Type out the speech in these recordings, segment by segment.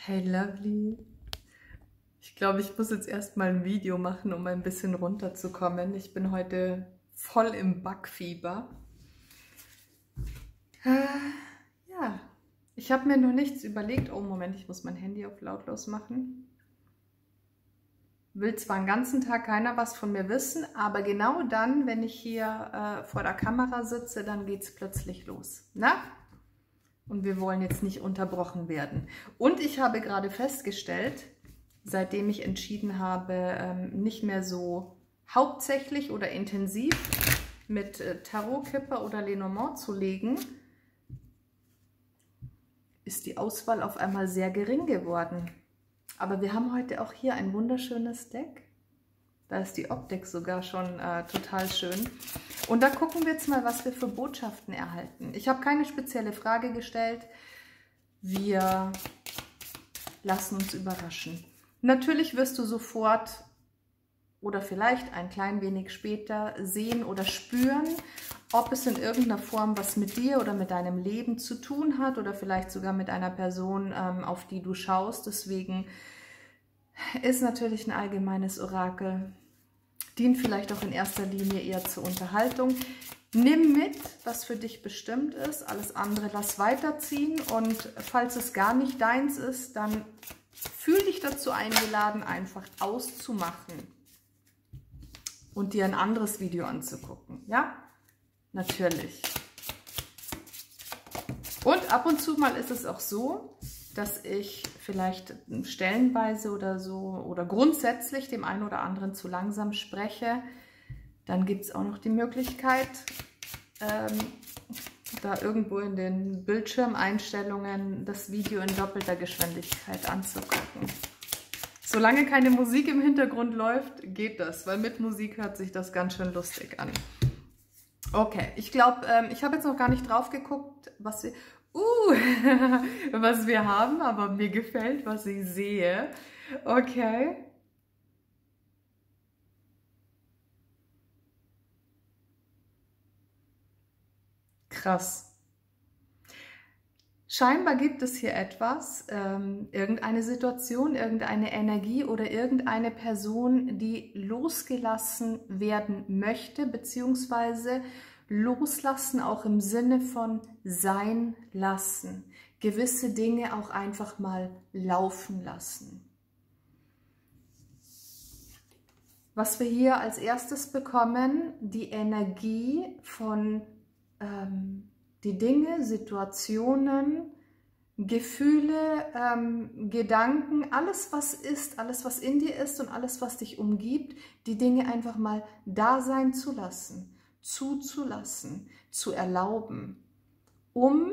Hey Lovely, ich glaube, ich muss jetzt erstmal ein Video machen, um ein bisschen runterzukommen. Ich bin heute voll im Backfieber. Ja, ich habe mir noch nichts überlegt. Oh, Moment, ich muss mein Handy auf lautlos machen. Will zwar den ganzen Tag keiner was von mir wissen, aber genau dann, wenn ich hier vor der Kamera sitze, dann geht es plötzlich los. Na? Und wir wollen jetzt nicht unterbrochen werden. Und ich habe gerade festgestellt, seitdem ich entschieden habe, nicht mehr so hauptsächlich oder intensiv mit Tarotkipper oder Lenormand zu legen, ist die Auswahl auf einmal sehr gering geworden. Aber wir haben heute auch hier ein wunderschönes Deck. Da ist die Optik sogar schon total schön. Und da gucken wir jetzt mal, was wir für Botschaften erhalten. Ich habe keine spezielle Frage gestellt. Wir lassen uns überraschen. Natürlich wirst du sofort oder vielleicht ein klein wenig später sehen oder spüren, ob es in irgendeiner Form was mit dir oder mit deinem Leben zu tun hat oder vielleicht sogar mit einer Person, auf die du schaust. Deswegen ist natürlich ein allgemeines Orakel. Dient vielleicht auch in erster Linie eher zur Unterhaltung. Nimm mit, was für dich bestimmt ist. Alles andere lass weiterziehen. Und falls es gar nicht deins ist, dann fühl dich dazu eingeladen, einfach auszumachen und dir ein anderes Video anzugucken. Ja, natürlich. Und ab und zu mal ist es auch so, dass ich vielleicht stellenweise oder so oder grundsätzlich dem einen oder anderen zu langsam spreche. Dann gibt es auch noch die Möglichkeit, da irgendwo in den Bildschirmeinstellungen das Video in doppelter Geschwindigkeit anzugucken. Solange keine Musik im Hintergrund läuft, geht das, weil mit Musik hört sich das ganz schön lustig an. Okay, ich glaube, ich habe jetzt noch gar nicht drauf geguckt, was wir... was wir haben, aber mir gefällt, was ich sehe. Okay. Krass. Scheinbar gibt es hier etwas, irgendeine Situation, irgendeine Energie oder irgendeine Person, die losgelassen werden möchte, beziehungsweise loslassen auch im Sinne von sein lassen. Gewisse Dinge auch einfach mal laufen lassen. Was wir hier als erstes bekommen, die Energie von die Dinge, Situationen, Gefühle, Gedanken, alles was ist, alles was in dir ist und alles was dich umgibt, die Dinge einfach mal da sein zu lassen, zuzulassen, zu erlauben, um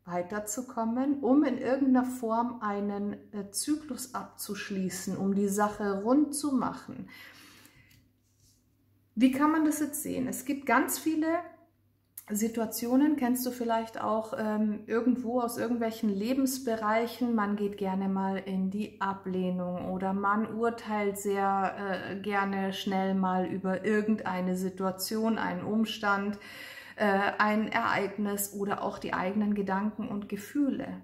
weiterzukommen, um in irgendeiner Form einen Zyklus abzuschließen, um die Sache rund zu machen. Wie kann man das jetzt sehen? Es gibt ganz viele Situationen, kennst du vielleicht auch irgendwo aus irgendwelchen Lebensbereichen, man geht gerne mal in die Ablehnung oder man urteilt sehr gerne schnell mal über irgendeine Situation, einen Umstand, ein Ereignis oder auch die eigenen Gedanken und Gefühle.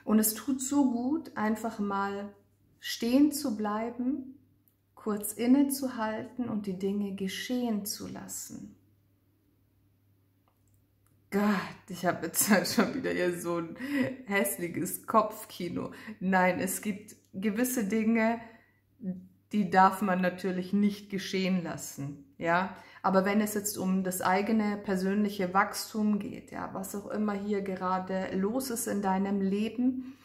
Und es tut so gut, einfach mal stehen zu bleiben, kurz innezuhalten und die Dinge geschehen zu lassen. Gott, ich habe jetzt schon wieder hier so ein hässliches Kopfkino. Nein, es gibt gewisse Dinge, die darf man natürlich nicht geschehen lassen, ja. Aber wenn es jetzt um das eigene persönliche Wachstum geht, ja, was auch immer hier gerade los ist in deinem Leben,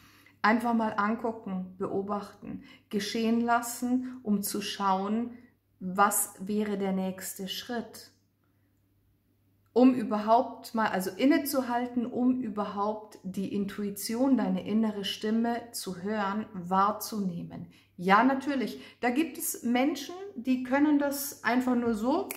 einfach mal angucken, beobachten, geschehen lassen, um zu schauen, was wäre der nächste Schritt. Um überhaupt mal, also innezuhalten, um überhaupt die Intuition, deine innere Stimme zu hören, wahrzunehmen. Ja, natürlich, da gibt es Menschen, die können das einfach nur so,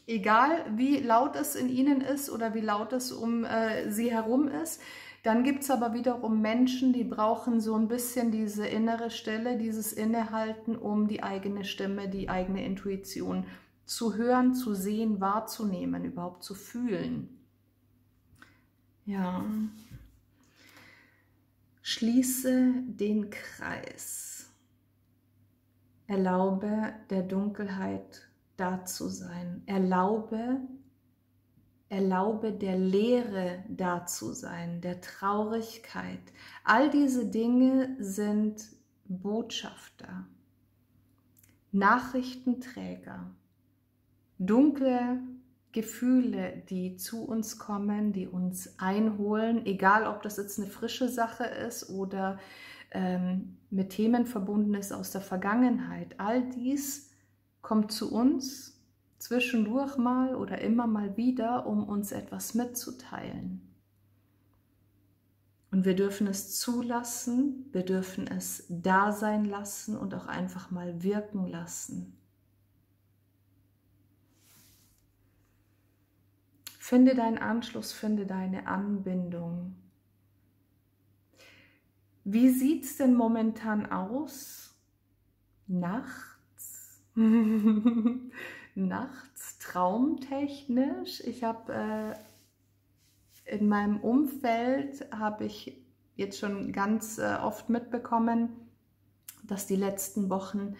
egal wie laut es in ihnen ist oder wie laut es um sie herum ist. Dann gibt es aber wiederum Menschen, die brauchen so ein bisschen diese innere Stille, dieses Innehalten, um die eigene Stimme, die eigene Intuition zu hören, zu sehen, wahrzunehmen, überhaupt zu fühlen. Ja. Schließe den Kreis. Erlaube der Dunkelheit da zu sein. Erlaube der Leere da zu sein, der Traurigkeit. All diese Dinge sind Botschafter, Nachrichtenträger, dunkle Gefühle, die zu uns kommen, die uns einholen, egal ob das jetzt eine frische Sache ist oder mit Themen verbunden ist aus der Vergangenheit. All dies kommt zu uns zwischendurch mal oder immer mal wieder, um uns etwas mitzuteilen. Und wir dürfen es zulassen, wir dürfen es da sein lassen und auch einfach mal wirken lassen. Finde deinen Anschluss, finde deine Anbindung. Wie sieht es denn momentan aus? Nachts? Nachts, traumtechnisch. Ich habe in meinem Umfeld, habe ich jetzt schon ganz oft mitbekommen, dass die letzten Wochen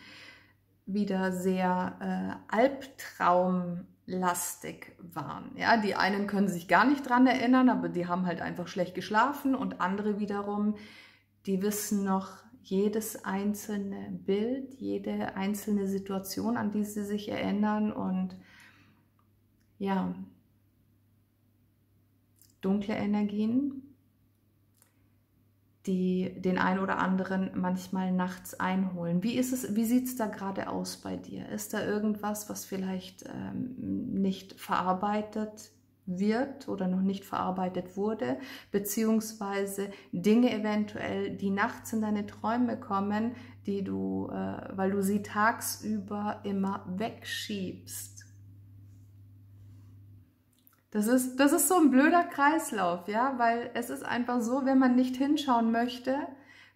wieder sehr albtraumlastig waren. Ja, die einen können sich gar nicht dran erinnern, aber die haben halt einfach schlecht geschlafen und andere wiederum, die wissen noch jedes einzelne Bild, jede einzelne Situation, an die sie sich erinnern und ja, dunkle Energien, die den einen oder anderen manchmal nachts einholen. Wie sieht es da gerade aus bei dir? Ist da irgendwas, was vielleicht nicht verarbeitet wird oder noch nicht verarbeitet wurde, beziehungsweise Dinge eventuell, die nachts in deine Träume kommen, die du, weil du sie tagsüber immer wegschiebst? Das ist so ein blöder Kreislauf, ja, weil es ist einfach so, wenn man nicht hinschauen möchte,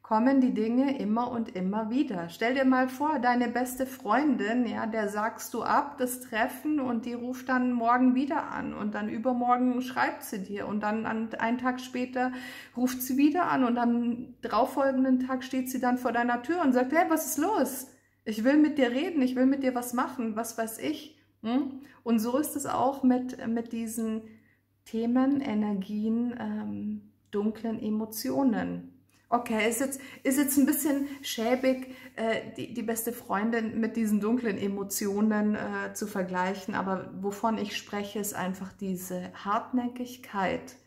kommen die Dinge immer und immer wieder. Stell dir mal vor, deine beste Freundin, ja, der sagst du ab, das Treffen und die ruft dann morgen wieder an und dann übermorgen schreibt sie dir und dann einen Tag später ruft sie wieder an und am darauffolgenden Tag steht sie dann vor deiner Tür und sagt, hey, was ist los? Ich will mit dir reden, ich will mit dir was machen, was weiß ich. Und so ist es auch mit diesen Themen, Energien, dunklen Emotionen. Okay, ist jetzt ein bisschen schäbig, die beste Freundin mit diesen dunklen Emotionen zu vergleichen, aber wovon ich spreche, ist einfach diese Hartnäckigkeit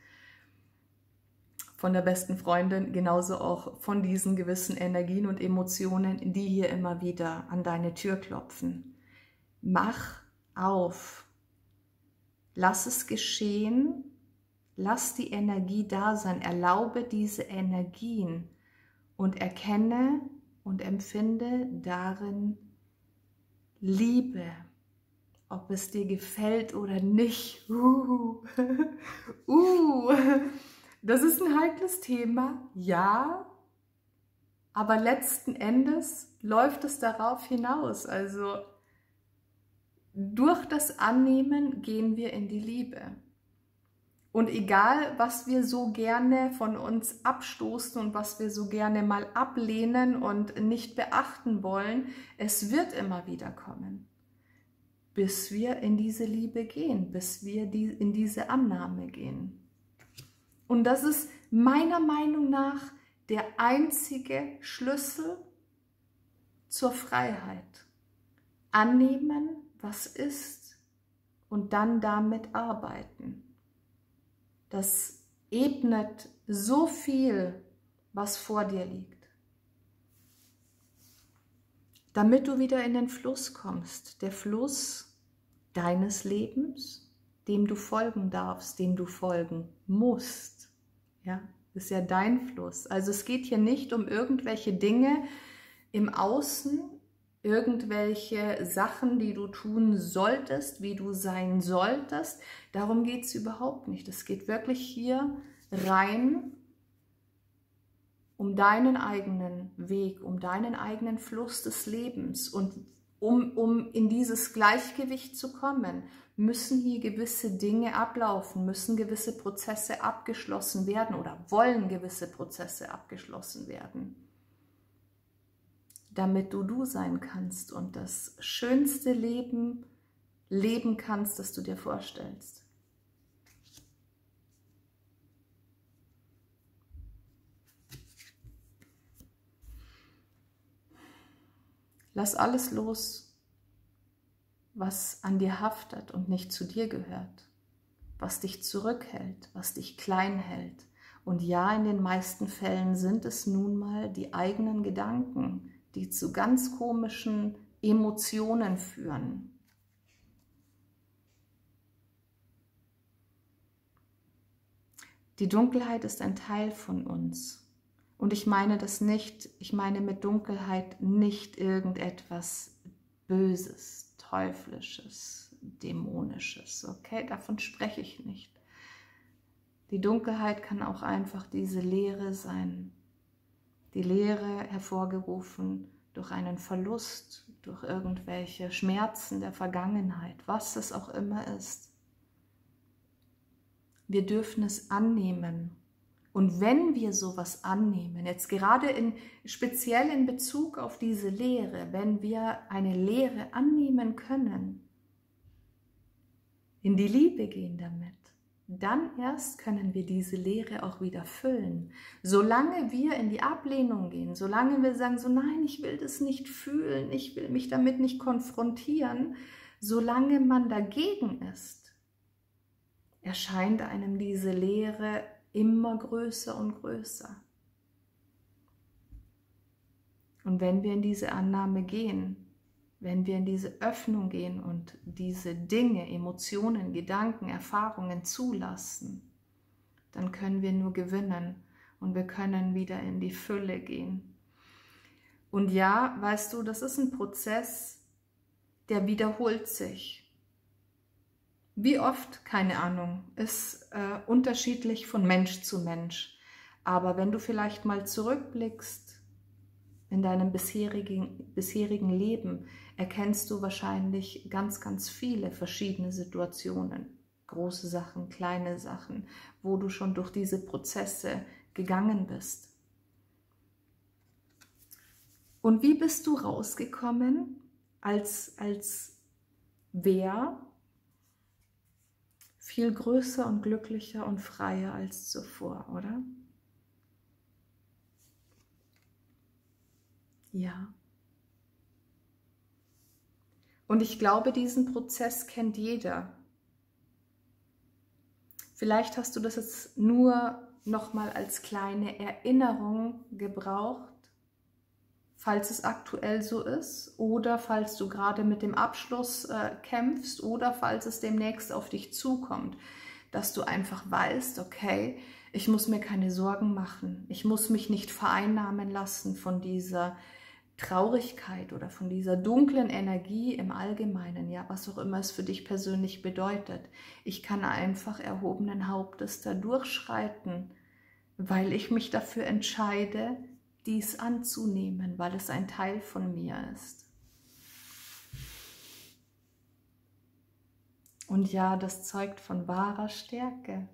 von der besten Freundin, genauso auch von diesen gewissen Energien und Emotionen, die hier immer wieder an deine Tür klopfen. Mach auf, lass es geschehen, lass die Energie da sein, erlaube diese Energien und erkenne und empfinde darin Liebe, ob es dir gefällt oder nicht. Das ist ein heikles Thema, ja, aber letzten Endes läuft es darauf hinaus, also durch das Annehmen gehen wir in die Liebe. Und egal, was wir so gerne von uns abstoßen und was wir so gerne mal ablehnen und nicht beachten wollen, es wird immer wieder kommen, bis wir in diese Liebe gehen, bis wir in diese Annahme gehen. Und das ist meiner Meinung nach der einzige Schlüssel zur Freiheit. Annehmen, was ist und dann damit arbeiten. Das ebnet so viel, was vor dir liegt. Damit du wieder in den Fluss kommst, der Fluss deines Lebens, dem du folgen darfst, dem du folgen musst. Ja, das ist ja dein Fluss. Also es geht hier nicht um irgendwelche Dinge im Außen, irgendwelche Sachen, die du tun solltest, wie du sein solltest. Darum geht es überhaupt nicht. Es geht wirklich hier rein um deinen eigenen Weg, um deinen eigenen Fluss des Lebens. Und Um in dieses Gleichgewicht zu kommen, müssen hier gewisse Dinge ablaufen, müssen gewisse Prozesse abgeschlossen werden oder wollen gewisse Prozesse abgeschlossen werden, damit du sein kannst und das schönste Leben leben kannst, das du dir vorstellst. Lass alles los, was an dir haftet und nicht zu dir gehört, was dich zurückhält, was dich klein hält. Und ja, in den meisten Fällen sind es nun mal die eigenen Gedanken, die zu ganz komischen Emotionen führen. Die Dunkelheit ist ein Teil von uns. Und ich meine das nicht, ich meine mit Dunkelheit nicht irgendetwas Böses, Teuflisches, Dämonisches, okay? Davon spreche ich nicht. Die Dunkelheit kann auch einfach diese Leere sein. Die Leere hervorgerufen durch einen Verlust, durch irgendwelche Schmerzen der Vergangenheit, was es auch immer ist. Wir dürfen es annehmen. Und wenn wir sowas annehmen, jetzt gerade speziell in Bezug auf diese Lehre, wenn wir eine Lehre annehmen können, in die Liebe gehen damit, dann erst können wir diese Lehre auch wieder füllen. Solange wir in die Ablehnung gehen, solange wir sagen, so nein, ich will das nicht fühlen, ich will mich damit nicht konfrontieren, solange man dagegen ist, erscheint einem diese Lehre immer größer und größer. Und wenn wir in diese Annahme gehen, wenn wir in diese Öffnung gehen und diese Dinge, Emotionen, Gedanken, Erfahrungen zulassen, dann können wir nur gewinnen und wir können wieder in die Fülle gehen. Und ja, weißt du, das ist ein Prozess, der wiederholt sich. Wie oft, keine Ahnung, ist unterschiedlich von Mensch zu Mensch. Aber wenn du vielleicht mal zurückblickst in deinem bisherigen Leben, erkennst du wahrscheinlich ganz, ganz viele verschiedene Situationen. Große Sachen, kleine Sachen, wo du schon durch diese Prozesse gegangen bist. Und wie bist du rausgekommen als wer? Viel größer und glücklicher und freier als zuvor, oder? Ja. Und ich glaube, diesen Prozess kennt jeder. Vielleicht hast du das jetzt nur nochmal als kleine Erinnerung gebraucht, falls es aktuell so ist oder falls du gerade mit dem Abschluss kämpfst oder falls es demnächst auf dich zukommt, dass du einfach weißt, okay, ich muss mir keine Sorgen machen, ich muss mich nicht vereinnahmen lassen von dieser Traurigkeit oder von dieser dunklen Energie im Allgemeinen, ja, was auch immer es für dich persönlich bedeutet. Ich kann einfach erhobenen Hauptes da durchschreiten, weil ich mich dafür entscheide, dies anzunehmen, weil es ein Teil von mir ist. Und ja, das zeugt von wahrer Stärke.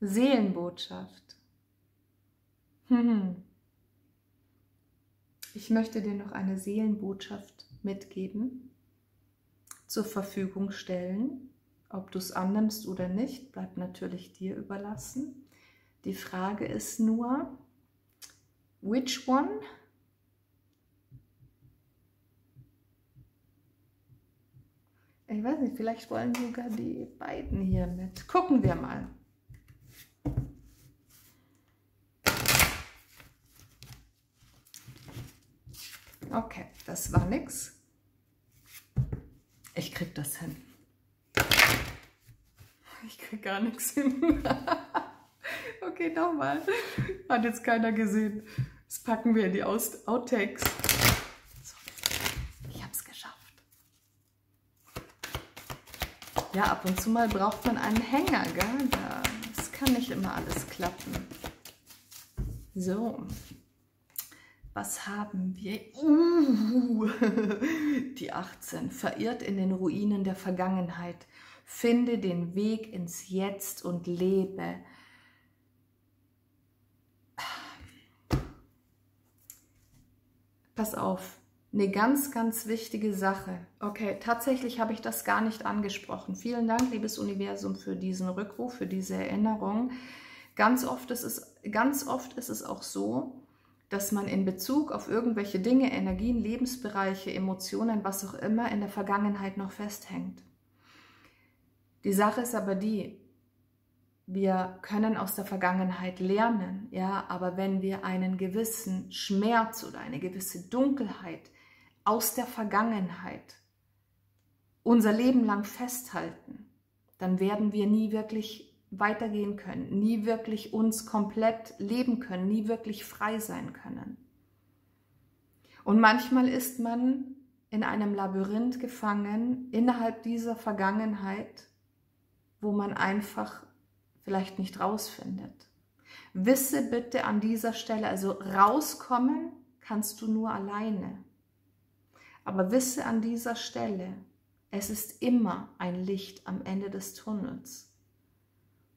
Seelenbotschaft. Ich möchte dir noch eine Seelenbotschaft mitgeben, zur Verfügung stellen. Ob du es annimmst oder nicht, bleibt natürlich dir überlassen. Die Frage ist nur, which one? Ich weiß nicht, vielleicht wollen sogar die beiden hier mit. Gucken wir mal. Okay, das war nix. Ich krieg das hin. Ich krieg gar nichts hin. Okay, nochmal. Hat jetzt keiner gesehen. Das packen wir in die Outtakes. So, ich hab's geschafft. Ja, ab und zu mal braucht man einen Hänger, gell? Das kann nicht immer alles klappen. So, was haben wir? Die 18. Verirrt in den Ruinen der Vergangenheit. Finde den Weg ins Jetzt und lebe. Pass auf, eine ganz, ganz wichtige Sache. Okay, tatsächlich habe ich das gar nicht angesprochen. Vielen Dank, liebes Universum, für diesen Rückruf, für diese Erinnerung. Ganz oft ist es auch so, dass man in Bezug auf irgendwelche Dinge, Energien, Lebensbereiche, Emotionen, was auch immer, in der Vergangenheit noch festhängt. Die Sache ist aber die, wir können aus der Vergangenheit lernen, ja, aber wenn wir einen gewissen Schmerz oder eine gewisse Dunkelheit aus der Vergangenheit unser Leben lang festhalten, dann werden wir nie wirklich weitergehen können, nie wirklich uns komplett leben können, nie wirklich frei sein können. Und manchmal ist man in einem Labyrinth gefangen, innerhalb dieser Vergangenheit, wo man einfach vielleicht nicht rausfindet. Wisse bitte an dieser Stelle, also rauskommen kannst du nur alleine. Aber wisse an dieser Stelle, es ist immer ein Licht am Ende des Tunnels.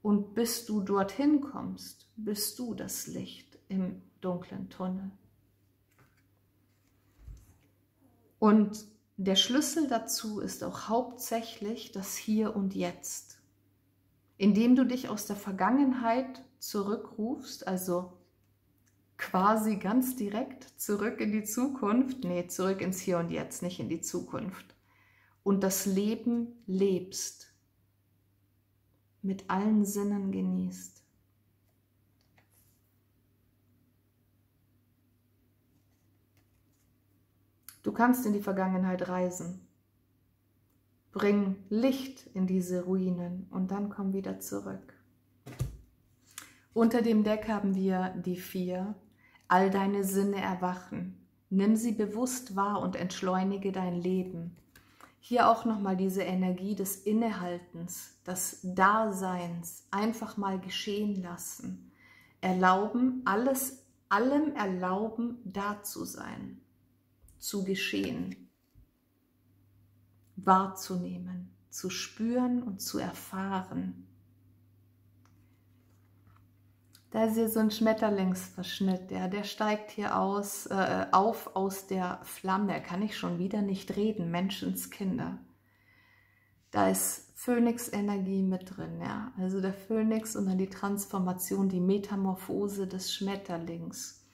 Und bis du dorthin kommst, bist du das Licht im dunklen Tunnel. Und der Schlüssel dazu ist auch hauptsächlich das Hier und Jetzt. Indem du dich aus der Vergangenheit zurückrufst, also quasi ganz direkt zurück in die Zukunft, nee, zurück ins Hier und Jetzt, nicht in die Zukunft, und das Leben lebst, mit allen Sinnen genießt. Du kannst in die Vergangenheit reisen. Bring Licht in diese Ruinen und dann komm wieder zurück. Unter dem Deck haben wir die 4. All deine Sinne erwachen. Nimm sie bewusst wahr und entschleunige dein Leben. Hier auch nochmal diese Energie des Innehaltens, des Daseins, einfach mal geschehen lassen. Erlauben, allem erlauben, da zu sein, zu geschehen. Wahrzunehmen, zu spüren und zu erfahren. Da ist hier so ein Schmetterlingsverschnitt, ja, der steigt hier auf aus der Flamme. Kann ich schon wieder nicht reden, Menschenskinder. Da ist Phönix-Energie mit drin, ja. Also der Phönix und dann die Transformation, die Metamorphose des Schmetterlings.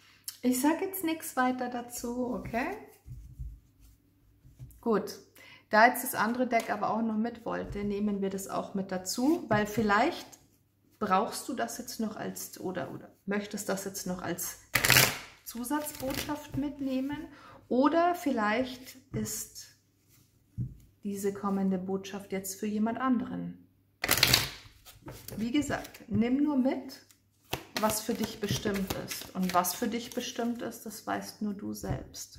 Ich sage jetzt nichts weiter dazu, okay? Gut. Da jetzt das andere Deck aber auch noch mit wollte, nehmen wir das auch mit dazu, weil vielleicht brauchst du das jetzt noch als, oder möchtest das jetzt noch als Zusatzbotschaft mitnehmen, oder vielleicht ist diese kommende Botschaft jetzt für jemand anderen. Wie gesagt, nimm nur mit, was für dich bestimmt ist. Und was für dich bestimmt ist, das weißt nur du selbst.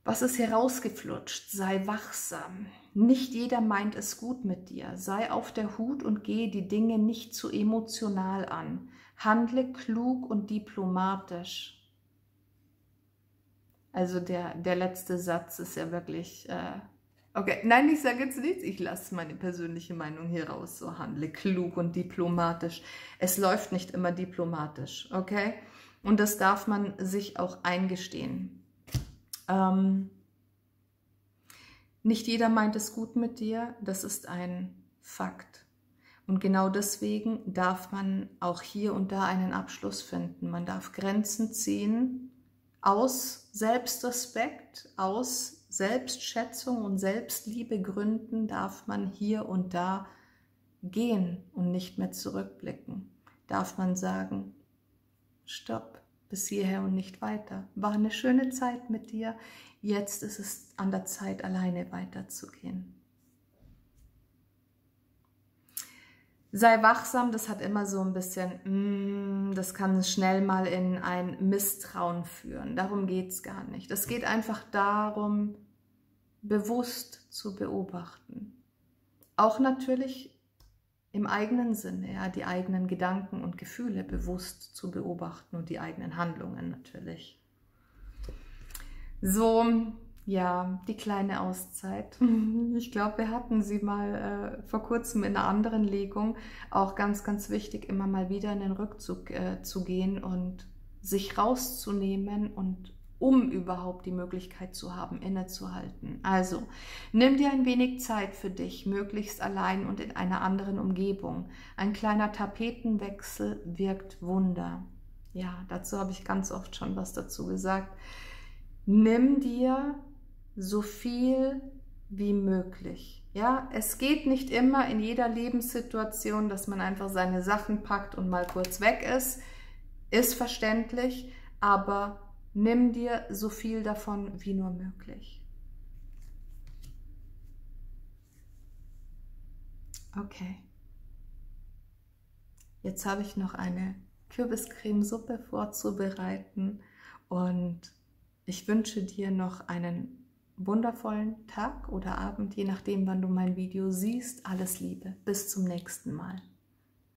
Was ist herausgeflutscht? Sei wachsam. Nicht jeder meint es gut mit dir. Sei auf der Hut und gehe die Dinge nicht zu emotional an. Handle klug und diplomatisch. Also der letzte Satz ist ja wirklich... okay, nein, ich sage jetzt nichts. Ich lasse meine persönliche Meinung hier raus. So, handle klug und diplomatisch. Es läuft nicht immer diplomatisch, okay? Und das darf man sich auch eingestehen. Nicht jeder meint es gut mit dir, das ist ein Fakt. Und genau deswegen darf man auch hier und da einen Abschluss finden. Man darf Grenzen ziehen, aus Selbstrespekt, aus Selbstschätzung und Selbstliebe gründen darf man hier und da gehen und nicht mehr zurückblicken. Darf man sagen, stopp. Bis hierher und nicht weiter. War eine schöne Zeit mit dir. Jetzt ist es an der Zeit, alleine weiterzugehen. Sei wachsam, das hat immer so ein bisschen, das kann schnell mal in ein Misstrauen führen. Darum geht es gar nicht. Es geht einfach darum, bewusst zu beobachten. Auch natürlich im im eigenen Sinne, ja, die eigenen Gedanken und Gefühle bewusst zu beobachten und die eigenen Handlungen natürlich. So, ja, die kleine Auszeit. Ich glaube, wir hatten sie mal vor kurzem in einer anderen Legung. Auch ganz, ganz wichtig, immer mal wieder in den Rückzug zu gehen und sich rauszunehmen und um überhaupt die Möglichkeit zu haben, innezuhalten. Also, nimm dir ein wenig Zeit für dich, möglichst allein und in einer anderen Umgebung. Ein kleiner Tapetenwechsel wirkt Wunder. Ja, dazu habe ich ganz oft schon was dazu gesagt. Nimm dir so viel wie möglich. Ja, es geht nicht immer in jeder Lebenssituation, dass man einfach seine Sachen packt und mal kurz weg ist verständlich, aber nimm dir so viel davon wie nur möglich. Okay. Jetzt habe ich noch eine Kürbiscremesuppe vorzubereiten und ich wünsche dir noch einen wundervollen Tag oder Abend, je nachdem, wann du mein Video siehst. Alles Liebe. Bis zum nächsten Mal.